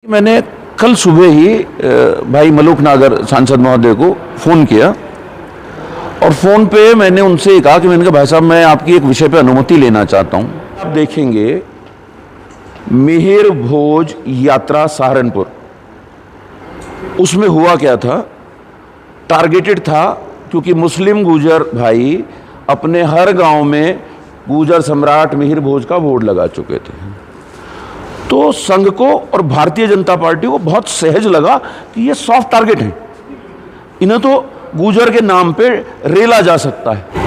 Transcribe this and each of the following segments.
मैंने कल सुबह ही भाई मलूक नागर सांसद महोदय को फ़ोन किया और फ़ोन पे मैंने उनसे कहा कि मैंने कहा भाई साहब मैं आपकी एक विषय पे अनुमति लेना चाहता हूँ। आप देखेंगे मिहिर भोज यात्रा सहारनपुर, उसमें हुआ क्या था, टारगेटेड था क्योंकि मुस्लिम गुजर भाई अपने हर गांव में गुजर सम्राट मिहिर भोज का बोर्ड लगा चुके थे। तो संघ को और भारतीय जनता पार्टी को बहुत सहज लगा कि ये सॉफ्ट टारगेट है, इन्हें तो गुजर के नाम पे रेला जा सकता है।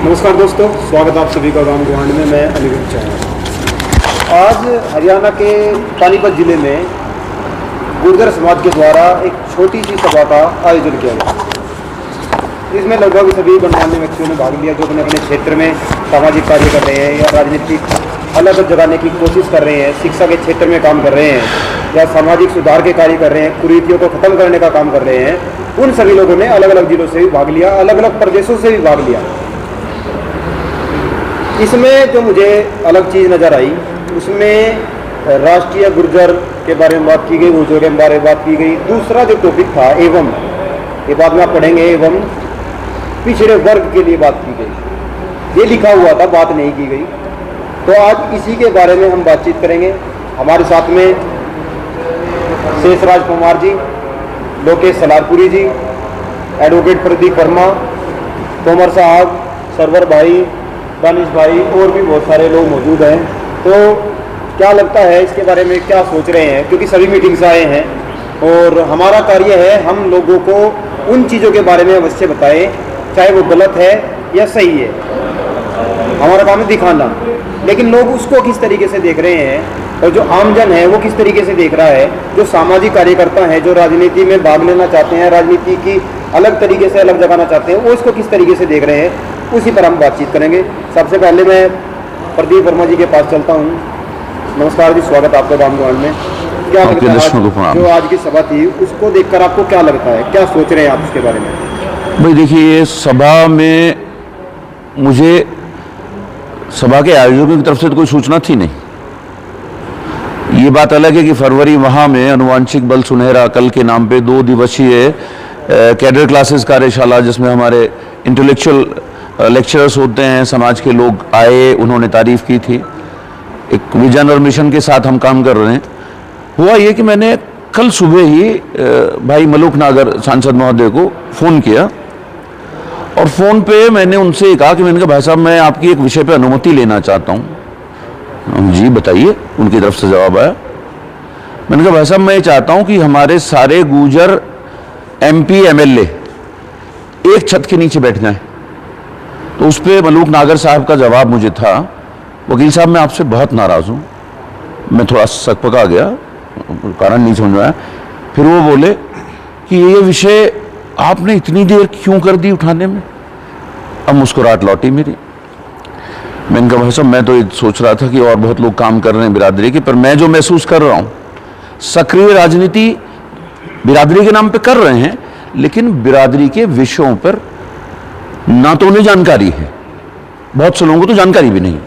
नमस्कार दोस्तों, स्वागत आप सभी का गांव गुहांड में। मैं अनिरुद्ध चाहूँगा। आज हरियाणा के पानीपत जिले में गुर्जर समाज के द्वारा एक छोटी सी सभा का आयोजन किया गया। इसमें लगभग सभी गणमान्य व्यक्तियों ने भाग लिया जो अपने अपने क्षेत्र में सामाजिक कार्य कर रहे हैं या राजनीतिक अलग जगाने की कोशिश कर रहे हैं, शिक्षा के क्षेत्र में काम कर रहे हैं या सामाजिक सुधार के कार्य कर रहे हैं, कुरीतियों को खत्म करने का काम कर रहे हैं। उन सभी लोगों ने अलग अलग जिलों से भी भाग लिया, अलग अलग प्रदेशों से भी भाग लिया। इसमें जो मुझे अलग चीज़ नज़र आई, उसमें राष्ट्रीय गुर्जर के बारे में बात की गई, गुर्जर के बारे में बात की गई। दूसरा जो टॉपिक था एवं, ये बाद में आप पढ़ेंगे, एवं पिछड़े वर्ग के लिए बात की गई। ये लिखा हुआ था, बात नहीं की गई। तो आज इसी के बारे में हम बातचीत करेंगे। हमारे साथ में शेषराज कुमार जी, लोकेश सलारपुरी जी, एडवोकेट प्रदीप वर्मा, तोमर साहब, सरवर भाई, दानिश भाई और भी बहुत सारे लोग मौजूद हैं। तो क्या लगता है इसके बारे में, क्या सोच रहे हैं? क्योंकि सभी मीटिंग से आए हैं और हमारा कार्य है हम लोगों को उन चीज़ों के बारे में अवश्य बताएं, चाहे वो गलत है या सही है। हमारा काम है दिखाना, लेकिन लोग उसको किस तरीके से देख रहे हैं और जो आमजन है वो किस तरीके से देख रहा है, जो सामाजिक कार्यकर्ता हैं, जो राजनीति में भाग लेना चाहते हैं, राजनीति की अलग तरीके से अलग जगाना चाहते हैं, वो इसको किस तरीके से देख रहे हैं, उसी पर हम बातचीत करेंगे। सबसे पहले मैं प्रदीप वर्मा जी के पास चलता हूँ। नमस्कार जी, स्वागत आपका गांव गुहांड में। क्या लगता है जो आज की सभा थी उसको देखकर आपको क्या लगता है, क्या सोच रहे हैं आप उसके बारे में? भाई देखिए, ये सभा में मुझे सभा के आयोजकों की तरफ से तो कोई सूचना थी नहीं। ये बात अलग है कि फरवरी माह में अनुवांशिक बल सुनहरा कल के नाम पे 2 दिवसीय कैडर क्लासेस कार्यशाला, जिसमें हमारे इंटेलेक्चुअल लेक्चरर्स होते हैं, समाज के लोग आए, उन्होंने तारीफ की थी। एक विजन और मिशन के साथ हम काम कर रहे हैं। हुआ ये कि मैंने कल सुबह ही भाई मलूक नागर सांसद महोदय को फ़ोन किया और फ़ोन पे मैंने उनसे कहा कि मैंने कहा भाई साहब मैं आपकी एक विषय पे अनुमति लेना चाहता हूँ। जी बताइए, उनकी तरफ से जवाब आया। मैंने कहा भाई साहब मैं चाहता हूँ कि हमारे सारे गुजर MP MLA एक छत के नीचे बैठ जाएं। तो उस पर मलूक नागर साहब का जवाब मुझे था, वकील साहब मैं आपसे बहुत नाराज़ हूँ। मैं थोड़ा सकपका गया, कारण नहीं समझ में आया। फिर वो बोले कि ये विषय आपने इतनी देर क्यों कर दी उठाने में? अब मुस्कुराहट लौटी मेरी। मैंने कहा भाई साहब मैं तो सोच रहा था कि और बहुत लोग काम कर रहे हैं बिरादरी के, पर मैं जो महसूस कर रहा हूँ, सक्रिय राजनीति बिरादरी के नाम पे कर रहे हैं, लेकिन बिरादरी के विषयों पर ना तो उन्हें जानकारी है, बहुत से लोगों को तो जानकारी भी नहीं,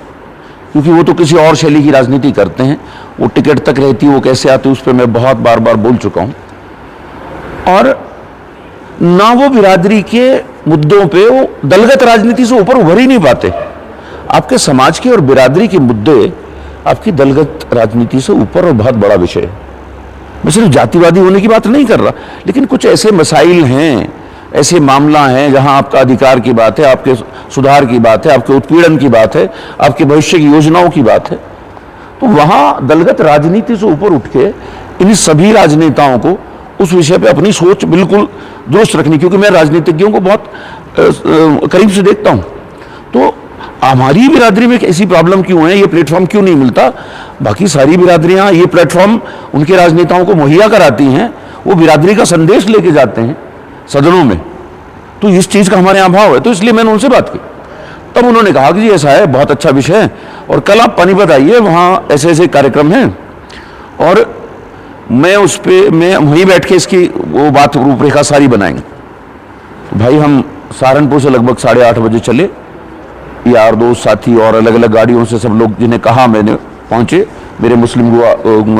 क्योंकि वो तो किसी और शैली की राजनीति करते हैं। वो टिकट तक रहती है, वो कैसे आती है, उस पर मैं बहुत बार बोल चुका हूँ। और ना वो बिरादरी के मुद्दों पे, वो दलगत राजनीति से ऊपर उभर ही नहीं पाते। आपके समाज के और बिरादरी के मुद्दे आपकी दलगत राजनीति से ऊपर और बहुत बड़ा विषय है। मैं सिर्फ जातिवादी होने की बात नहीं कर रहा, लेकिन कुछ ऐसे मसाइल हैं, ऐसे मामला हैं जहां आपका अधिकार की बात है, आपके सुधार की बात है, आपके उत्पीड़न की बात है, आपके भविष्य की योजनाओं की बात है। तो वहां दलगत राजनीति से ऊपर उठ के इन सभी राजनेताओं को उस विषय पे अपनी सोच बिल्कुल दुरुस्त रखनी, क्योंकि मैं राजनीतिज्ञों को बहुत करीब से देखता हूं। तो हमारी बिरादरी में ऐसी प्रॉब्लम क्यों है, ये प्लेटफॉर्म क्यों नहीं मिलता? बाकी सारी बिरादरियां ये प्लेटफॉर्म उनके राजनेताओं को मुहैया कराती हैं, वो बिरादरी का संदेश लेके जाते हैं सदनों में। तो इस चीज़ का हमारे यहाँ भाव है, तो इसलिए मैंने उनसे बात की। तब उन्होंने कहा कि जी ऐसा है, बहुत अच्छा विषय है और कल आप पानीपत आइए, वहाँ ऐसे ऐसे कार्यक्रम हैं और मैं उस पर मैं वहीं बैठ के इसकी वो बात रूपरेखा सारी बनाएंगे। तो भाई हम सहारनपुर से लगभग 8:30 बजे चले, यार दोस्त साथी और अलग अलग गाड़ियों से सब लोग जिन्हें कहा मैंने पहुँचे, मेरे मुस्लिम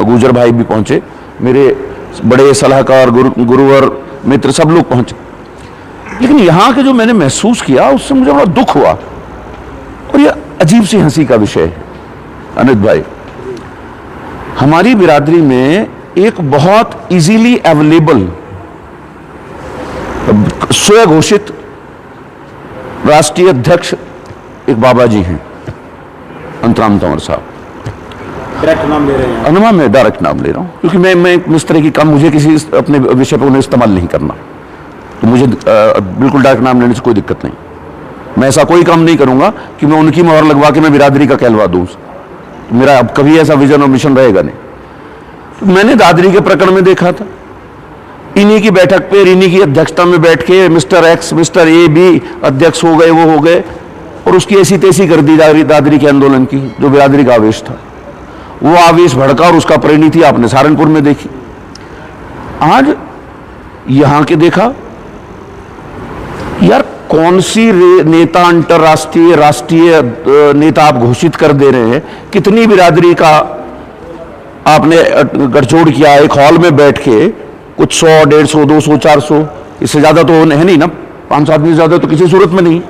गुजर भाई भी पहुँचे, मेरे बड़े सलाहकार, गुरुवर, मित्र सब लोग पहुंचे। लेकिन यहां के जो मैंने महसूस किया उससे मुझे बड़ा दुख हुआ, और ये अजीब सी हंसी का विषय है। अनित भाई, हमारी बिरादरी में एक बहुत इजीली अवेलेबल स्वयं घोषित राष्ट्रीय अध्यक्ष एक बाबा जी हैं, अंतराम तंवर साहब। डायरेक्ट नाम ले रहे हैं? अनुमान मैं डायरेक्ट नाम ले रहा हूं, क्योंकि मैं इस तरह की काम, मुझे किसी अपने विषय पर उन्हें इस्तेमाल नहीं करना, तो मुझे बिल्कुल डायरेक्ट नाम लेने से कोई दिक्कत नहीं। मैं ऐसा कोई काम नहीं करूंगा कि मैं उनकी मोहर लगवा के मैं बिरादरी का कहलवा दूं, तो मेरा अब कभी ऐसा विजन और मिशन रहेगा नहीं। तो मैंने दादरी के प्रकरण में देखा था, इन्हीं की बैठक पे, इन्हीं की अध्यक्षता में बैठ के मिस्टर एक्स, मिस्टर ए भी अध्यक्ष हो गए, वो हो गए, और उसकी ऐसी तैसी कर दी दादरी के आंदोलन की, जो बिरादरी का आवेश था। वो आवेश भड़का और उसका परिणति आपने सहारनपुर में देखी। आज यहां के देखा, यार कौन सी नेता अंतरराष्ट्रीय, राष्ट्रीय नेता आप घोषित कर दे रहे हैं, कितनी बिरादरी का आपने गठजोड़ किया, एक हॉल में बैठ के कुछ 100, 150, 200, 400, इससे ज्यादा तो है नहीं ना, 500 आदमी से ज्यादा तो किसी सूरत में नहीं।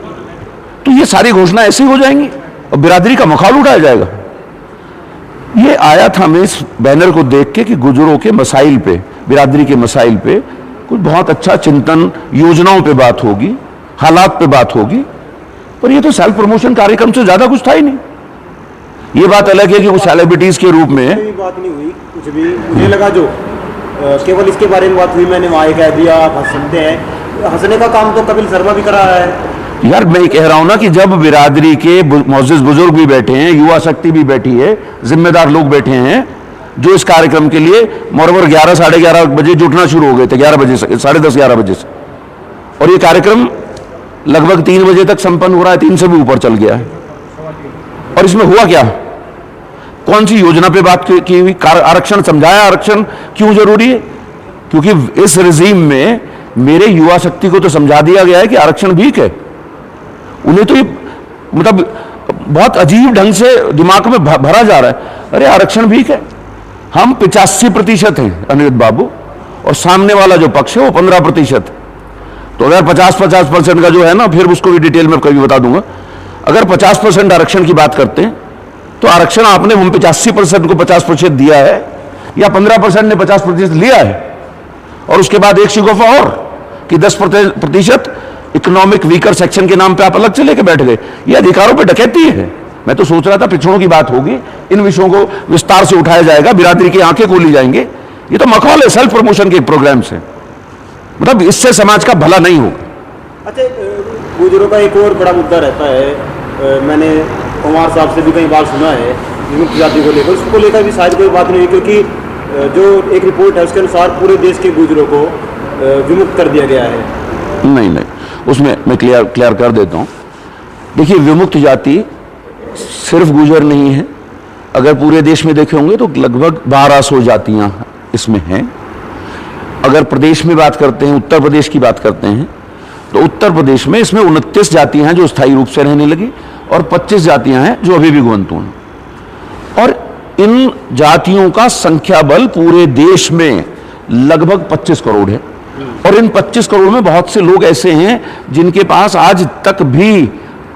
तो ये सारी घोषणा ऐसी हो जाएंगी और बिरादरी का मखाल उठाया जाएगा। ये आया था मैं इस बैनर को देख के कि गुजरों के मसाइल पे, बिरादरी के मसाइल पे कुछ बहुत अच्छा चिंतन, योजनाओं पे बात होगी, हालात पे बात होगी, पर ये तो सेल्फ प्रमोशन कार्यक्रम से ज्यादा कुछ था ही नहीं। ये बात अलग है कि कुछ सेलिब्रिटीज के रूप में बात नहीं हुई कुछ भी। मुझे लगा जो केवल इसके बारे में बात हुई, मैंने वहां कह दिया, आप हंसते हैं। हंसने का काम तो कपिल शर्मा भी कर रहा है। यार मैं कह रहा हूं ना कि जब बिरादरी के मोअज़्ज़िज़ बुजुर्ग भी बैठे हैं, युवा शक्ति भी बैठी है, जिम्मेदार लोग बैठे हैं, जो इस कार्यक्रम के लिए मोरवर 11, 11:30 बजे जुटना शुरू हो गए थे, 11 बजे से, 10:30, 11 बजे से, और ये कार्यक्रम लगभग 3 बजे तक संपन्न हो रहा है, 3 से भी ऊपर चल गया है। और इसमें हुआ क्या? कौन सी योजना पे बात की हुई? आरक्षण समझाया, आरक्षण क्यों जरूरी है? क्योंकि इस रिजीम में मेरे युवा शक्ति को तो समझा दिया गया है कि आरक्षण भीख है। उन्हें तो ये मतलब बहुत अजीब ढंग से दिमाग में भरा जा रहा है, अरे आरक्षण भीख है। हम 85% हैं अनिरुद्ध बाबू, और सामने वाला जो पक्ष है वो 15%। तो अगर 50% का जो है ना, फिर उसको भी डिटेल में कभी बता दूंगा। अगर 50% आरक्षण की बात करते हैं तो आरक्षण आपने 85% को 50% दिया है, या 15% ने 50% लिया है, और उसके बाद एक शिकोफा और कि 10% इकोनॉमिक वीकर सेक्शन के नाम पे आप अलग से लेके बैठ गए। ये अधिकारों पे डकैती है। मैं तो सोच रहा था पिछड़ों की बात होगी, इन विषयों को विस्तार से उठाया जाएगा, बिरादरी की आंखें खोली जाएंगे। ये तो मखौल है सेल्फ प्रमोशन के प्रोग्राम से, मतलब इससे समाज का भला नहीं होगा। अच्छा, गुजरों का एक और बड़ा मुद्दा रहता है, मैंने कुमार साहब से भी कई बार सुना है विमुक्त जाति को लेकर, उसको लेकर भी शायद कोई बात नहीं हुई, क्योंकि जो एक रिपोर्ट है उसके अनुसार पूरे देश के गुजरों को विमुक्त कर दिया गया है। नहीं, उसमें मैं क्लियर कर देता हूं। देखिए, विमुक्त जाति सिर्फ गुजर नहीं है। अगर पूरे देश में देखे होंगे तो लगभग 1200 जातियां इसमें हैं। अगर प्रदेश में बात करते हैं, उत्तर प्रदेश की बात करते हैं, तो उत्तर प्रदेश में इसमें 29 जातियां हैं जो स्थायी रूप से रहने लगी, और 25 जातियां हैं जो अभी भी गुंतु हैं। और इन जातियों का संख्या बल पूरे देश में लगभग 25 करोड़ है। और इन 25 करोड़ में बहुत से लोग ऐसे हैं जिनके पास आज तक भी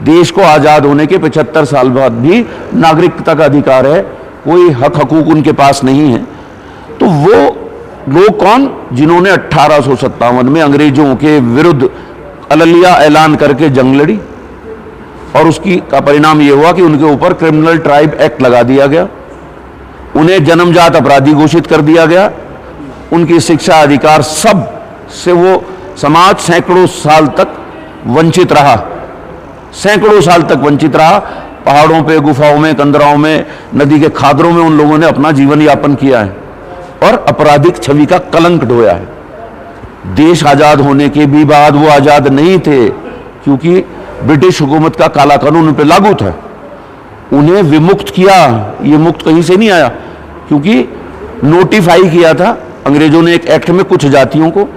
देश को आजाद होने के 75 साल बाद भी नागरिकता का अधिकार है, कोई हक हकूक उनके पास नहीं है। तो वो लोग कौन? जिन्होंने 1857 में अंग्रेजों के विरुद्ध अललिया ऐलान करके जंग लड़ी, और उसकी का परिणाम यह हुआ कि उनके ऊपर क्रिमिनल ट्राइब एक्ट लगा दिया गया, उन्हें जन्मजात अपराधी घोषित कर दिया गया, उनकी शिक्षा अधिकार सब से वो समाज सैकड़ों साल तक वंचित रहा, सैकड़ों साल तक वंचित रहा। पहाड़ों पे, गुफाओं में, कंदराओं में, नदी के खादरों में उन लोगों ने अपना जीवन यापन किया है और आपराधिक छवि का कलंक ढोया है। देश आजाद होने के भी बाद वो आजाद नहीं थे, क्योंकि ब्रिटिश हुकूमत का काला कानून उन पर लागू था। उन्हें विमुक्त किया, ये मुक्त कहीं से नहीं आया, क्योंकि नोटिफाई किया था अंग्रेजों ने एक एक्ट में कुछ जातियों को।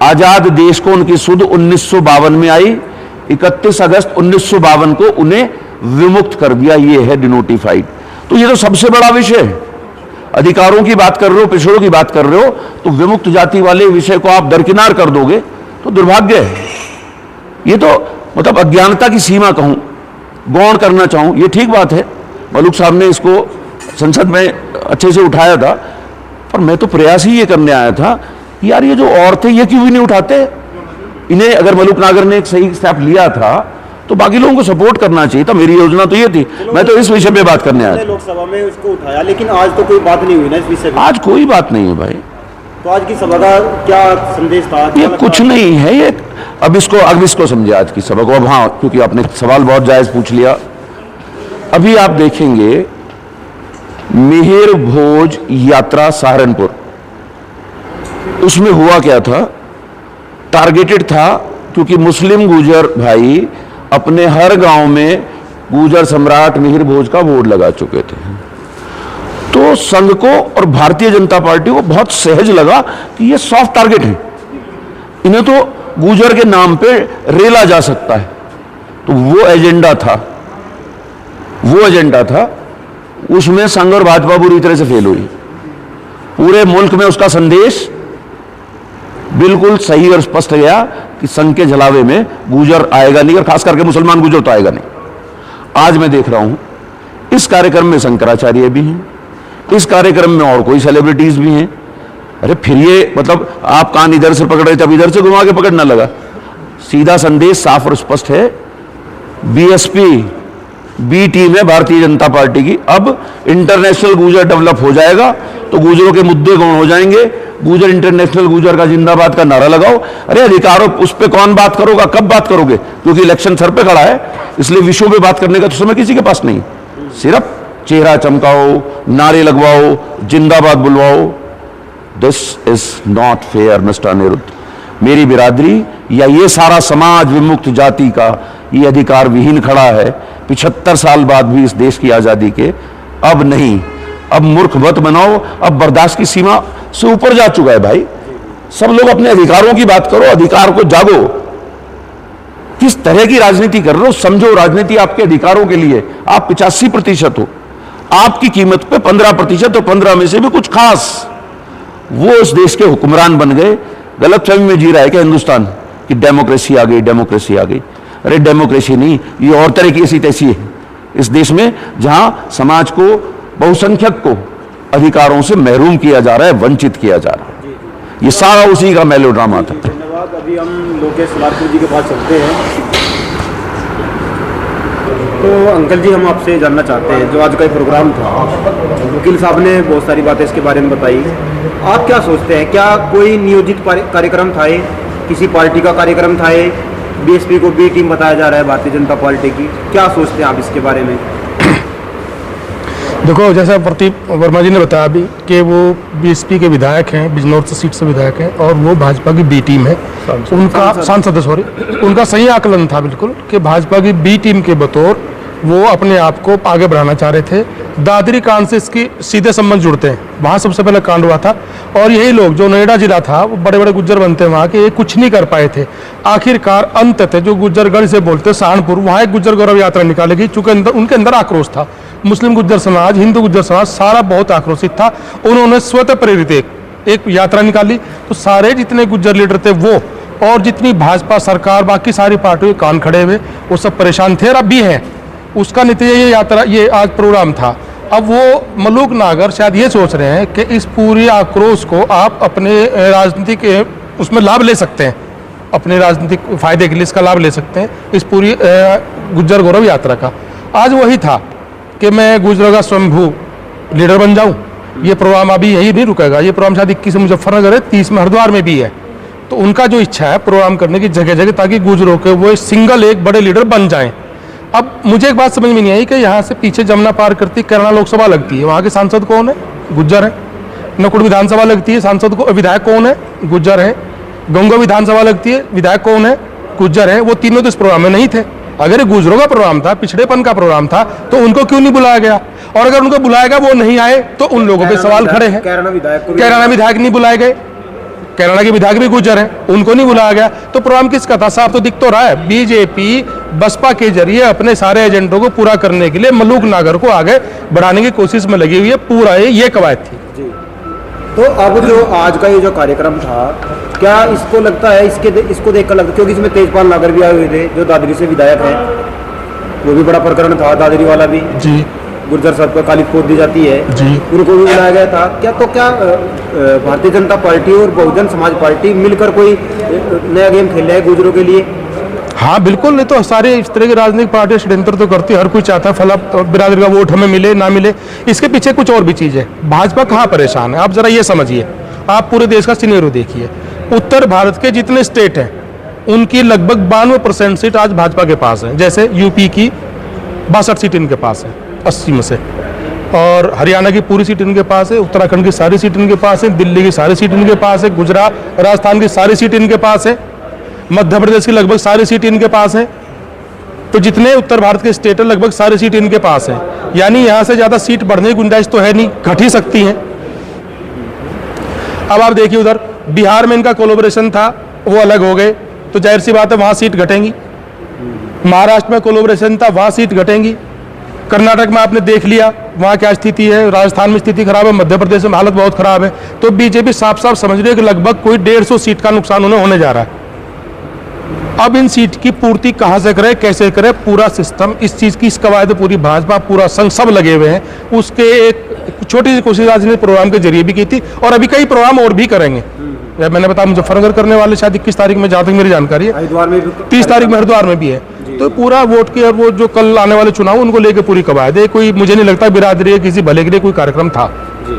आजाद देश को उनकी सुध 1952 में आई, 31 अगस्त 1952 को उन्हें विमुक्त कर दिया। ये है डिनोटिफाइड। तो ये तो सबसे बड़ा विषय है। अधिकारों की बात कर रहे हो, पिछड़ों की बात कर रहे हो, तो विमुक्त जाति वाले विषय को आप दरकिनार कर दोगे तो दुर्भाग्य है। ये तो मतलब अज्ञानता की सीमा कहूं, गौण करना चाहूं, ये ठीक बात है। मलूक साहब ने इसको संसद में अच्छे से उठाया था, पर मैं तो प्रयास ही ये करने आया था यार ये जो औरतें ये क्यों भी नहीं उठाते। इन्हें अगर मलूक नागर ने एक सही स्टेप लिया था तो बाकी लोगों को सपोर्ट करना चाहिए था। मेरी योजना तो ये थी, मैं तो इस विषय पे बात करने आया था। लोकसभा में उसको उठाया, लेकिन आज तो कोई बात नहीं हुई ना इस विषय पे। आज कोई बात नहीं है भाई। तो आज की सभा का क्या संदेश था? ये कुछ नहीं है, ये अब इसको समझे आज की सभा को। अब हाँ, क्योंकि आपने सवाल बहुत जायज पूछ लिया। अभी आप देखेंगे मिहिर भोज यात्रा सहारनपुर, उसमें हुआ क्या था, टारगेटेड था, क्योंकि मुस्लिम गुर्जर भाई अपने हर गांव में गुर्जर सम्राट मिहिर भोज का बोर्ड लगा चुके थे। तो संघ को और भारतीय जनता पार्टी को बहुत सहज लगा कि ये सॉफ्ट टारगेट है, इन्हें तो गुर्जर के नाम पे रेला जा सकता है। तो वो एजेंडा था, उसमें संघ और भाजपा बुरी तरह से फेल हुई। पूरे मुल्क में उसका संदेश बिल्कुल सही और स्पष्ट गया कि संघ के झलावे में गुर्जर आएगा नहीं, और खास करके मुसलमान गुर्जर तो आएगा नहीं। आज मैं देख रहा हूं इस कार्यक्रम में शंकराचार्य भी हैं, इस कार्यक्रम में और कोई सेलिब्रिटीज भी हैं। अरे फिर ये मतलब आप कान इधर से पकड़ रहे थे, अब इधर से घुमा के पकड़ना लगा। सीधा संदेश साफ और स्पष्ट है, बीएसपी बी टीम है भारतीय जनता पार्टी की। अब इंटरनेशनल गुर्जर डेवलप हो जाएगा तो गुर्जरों के मुद्दे गौण हो जाएंगे। गुर्जर इंटरनेशनल गुर्जर का जिंदाबाद का नारा लगाओ। अरे अधिकारों उस पर कौन बात करोगा, कब बात करोगे, क्योंकि इलेक्शन सर पे खड़ा है, इसलिए विषयों पे बात करने का तो समय किसी के पास नहीं। सिर्फ चेहरा चमकाओ, नारे लगवाओ, जिंदाबाद बुलवाओ। This is not fair mister Anirudh. मेरी बिरादरी या ये सारा समाज विमुक्त जाति का ये अधिकार विहीन खड़ा है 75 साल बाद भी इस देश की आजादी के। अब नहीं, अब मूर्ख मत बनाओ, अब बर्दाश्त की सीमा से ऊपर जा चुका है भाई। सब लोग अपने अधिकारों की बात करो, अधिकार को जागो। किस तरह की राजनीति कर रहे हो, समझो राजनीति आपके अधिकारों के लिए। आप 85% हो, आपकी कीमत पे 15%, तो 15 में से भी कुछ खास वो इस देश के हुक्मरान बन गए। गलतफहमी में जी रहा है क्या हिंदुस्तान कि डेमोक्रेसी आ गई, डेमोक्रेसी आ गई। अरे डेमोक्रेसी नहीं, ये और तरह की ऐसी तैसी है इस देश में, जहां समाज को, बहुसंख्यक को अधिकारों से महरूम किया जा रहा है, वंचित किया जा रहा है। ये सारा उसी का मेलोड्रामा था। धन्यवाद। अभी हम लोकेश सलारपुर जी के पास चलते हैं। तो अंकल जी, हम आपसे जानना चाहते हैं, जो आज का प्रोग्राम था, वकील साहब ने बहुत सारी बातें इसके बारे में बताई। आप क्या सोचते हैं, क्या कोई नियोजित कार्यक्रम था, किसी पार्टी का कार्यक्रम था? बीएसपी को बी टीम बताया जा रहा है भारतीय जनता पार्टी की, क्या सोचते हैं आप इसके बारे में? देखो, जैसा प्रदीप वर्मा जी ने बताया अभी कि वो बीएसपी के विधायक हैं, बिजनौर से सीट से विधायक हैं, और वो भाजपा की बी टीम है। उनका सांसद है, सॉरी, उनका सही आकलन था बिल्कुल कि भाजपा की बी टीम के बतौर वो अपने आप को आगे बढ़ाना चाह रहे थे। दादरी कांड से इसकी सीधे संबंध जुड़ते हैं, वहाँ सबसे पहले कांड हुआ था, और यही लोग जो नोएडा जिला था, वो बड़े बड़े गुज्जर बनते हैं वहाँ के, ये कुछ नहीं कर पाए थे। आखिरकार अंत थे जो गुज्जरगढ़ से बोलते सहारनपुर, वहाँ एक गुज्जर गौरव यात्रा निकालेगी, चूंकि उनके अंदर आक्रोश था। मुस्लिम गुज्जर समाज, हिंदू गुज्जर समाज सारा बहुत आक्रोशित था। उन्होंने स्वतः प्रेरित एक यात्रा निकाली, तो सारे जितने गुज्जर लीडर थे वो, और जितनी भाजपा सरकार, बाकी सारी पार्टियों के कान खड़े हुए, वो सब परेशान थे और अब भी हैं। उसका नतीजा ये यात्रा, ये आज प्रोग्राम था। अब वो मलूक नागर शायद ये सोच रहे हैं कि इस पूरी आक्रोश को आप अपने राजनीतिक उसमें लाभ ले सकते हैं, अपने राजनीतिक फायदे के लिए इसका लाभ ले सकते हैं, इस पूरी गुज्जर गौरव यात्रा का। आज वही था कि मैं गुज्जरों का स्वयंभू लीडर बन जाऊं। ये प्रोग्राम अभी यही नहीं रुकेगा, ये प्रोग्राम शायद 21 में मुजफ्फरनगर है, 30 में हरिद्वार में भी है। तो उनका जो इच्छा है प्रोग्राम करने की जगह जगह, ताकि गुज्जरों के वो सिंगल एक बड़े लीडर बन जाएं। अब मुझे एक बात समझ में नहीं आई कि यहाँ से पीछे जमुना पार करती कैराना लोकसभा लगती है, वहाँ के सांसद कौन है? गुज्जर है। नकुड़ विधानसभा लगती है, सांसद को विधायक कौन है? गुज्जर है। गंगो विधानसभा लगती है, विधायक कौन है? गुज्जर है। वो तीनों तो इस प्रोग्राम में नहीं थे। अगर गुज्जरों का प्रोग्राम था, पिछड़ेपन का प्रोग्राम था, तो उनको क्यों नहीं बुलाया गया? और अगर उनको बुलाया गया, वो नहीं आए, तो उन लोगों पे सवाल खड़े हैं। कैराना विधायक नहीं बुलाए गए, कैराना के विधायक भी गुज्जर हैं, उनको नहीं बुलाया गया, तो प्रोग्राम किसका था? साफ तो दिख तो रहा है, बीजेपी बसपा के जरिए अपने सारे एजेंडों को पूरा करने के लिए मलूक नागर को आगे बढ़ाने की कोशिश में लगी हुई है। पूरा ये कवायद थी। जी। तो अब जो आज का ये जो कार्यक्रम था, क्या इसको लगता है इसको देखकर लगता, क्योंकि इसमें तेजपाल नागर भी आए हुए थे जो दादरी से विधायक हैं, वो भी बड़ा प्रकरण था, दादरी वाला भी जी गुर्जर साहब को काली पोत दी जाती है जी, उनको भी बुलाया गया था। क्या भारतीय जनता पार्टी और बहुजन समाज पार्टी मिलकर कोई नया गेम खेल रहे हैं गुर्जरों के लिए? हाँ बिल्कुल, नहीं तो सारे इस तरह की राजनीतिक पार्टियां षड्यंत्र तो करती है। हर कोई चाहता है फला बिरादरी का वोट हमें मिले ना मिले। इसके पीछे कुछ और भी चीज़ है। भाजपा कहाँ परेशान है आप जरा ये समझिए। आप पूरे देश का सिनेरियो देखिए। उत्तर भारत के जितने स्टेट हैं उनकी लगभग 92% सीट आज भाजपा के पास है। जैसे यूपी की 62 सीट इनके पास है 80 में से, और हरियाणा की पूरी सीट इनके पास है, उत्तराखंड की सारी सीट इनके पास है, दिल्ली की सारी सीट इनके पास है, गुजरात राजस्थान की सारी सीट इनके पास है, मध्य प्रदेश की लगभग सारी सीट इनके पास है। तो जितने उत्तर भारत के स्टेट है लगभग सारी सीट इनके पास है। यानी यहाँ से ज़्यादा सीट बढ़ने की गुंजाइश तो है नहीं, घट ही सकती हैं। अब आप देखिए उधर बिहार में इनका कोलैबोरेशन था, वो अलग हो गए, तो जाहिर सी बात है वहाँ सीट घटेंगी। महाराष्ट्र में कोलैबोरेशन था, वहाँ सीट घटेंगी। कर्नाटक में आपने देख लिया वहाँ क्या स्थिति है, राजस्थान में स्थिति खराब है, मध्य प्रदेश में हालत बहुत खराब है। तो बीजेपी साफ साफ समझ रही है कि लगभग कोई 150 सीट का नुकसान उन्हें होने जा रहा है। अब इन सीट की पूर्ति कहाँ से करे, कैसे करे, पूरा सिस्टम इस चीज़ की, इस कवायद पूरी भाजपा पूरा संघ सब लगे हुए हैं। उसके एक छोटी सी कोशिश आज ने प्रोग्राम के जरिए भी की थी, और अभी कई प्रोग्राम और भी करेंगे। मैंने बताया मुजफ्फरनगर करने वाले शायद 21 तारीख में, जहाँ तक मेरी जानकारी है, हरिद्वार में 30 तारीख में हरिद्वार में भी है। तो पूरा वोट के और वो जो कल आने वाले चुनाव उनको लेकर पूरी कवायद है। कोई मुझे नहीं लगता बिरादरी किसी भले के लिए कोई कार्यक्रम था। जी।